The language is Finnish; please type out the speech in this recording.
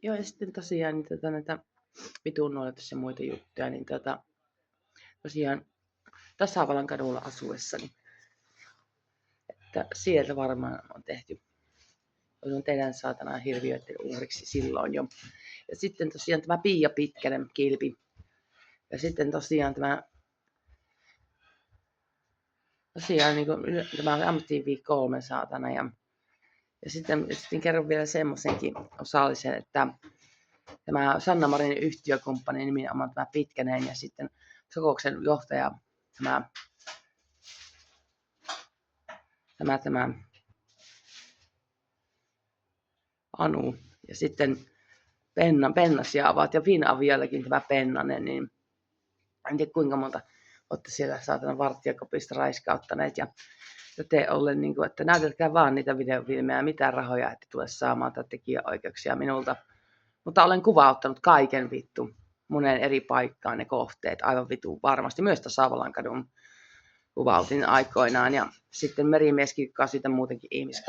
Joo, ja sitten tosiaan niin näitä vitun nuoletus ja muita juttuja, niin tosiaan Tasavallan kadulla asuessani, että sieltä varmaan on tehty on teidän saatana hirviöiden uhriksi silloin jo. Ja sitten tosiaan tämä Pia Pitkänen kilpi. Ja sitten tosiaan niin kuin, tämä MTV 3 saatana. Ja sitten kerron vielä semmoisenkin osallisen, että tämä Sanna Marinin yhtiökumppani nimenomaan tämä Pitkänen ja sitten Sokoksen johtaja tämä Anu ja sitten Pennasia ovat ja Finaviallakin tämä Pennanen, niin en tiedä kuinka monta olette siellä saatana vartijakopista raiskauttaneet ja te ollen, niin kuin, että näytelkää vaan niitä videofilmejä, mitä rahoja ette tule saamaan tai tekijäoikeuksia minulta. Mutta olen kuvauttanut kaiken vittu, monen eri paikkaan ne kohteet, aivan vittu varmasti, myös Tasavallankadun kuvautin aikoinaan ja sitten Merimieskin, joka siitä muutenkin ihmiskauppa.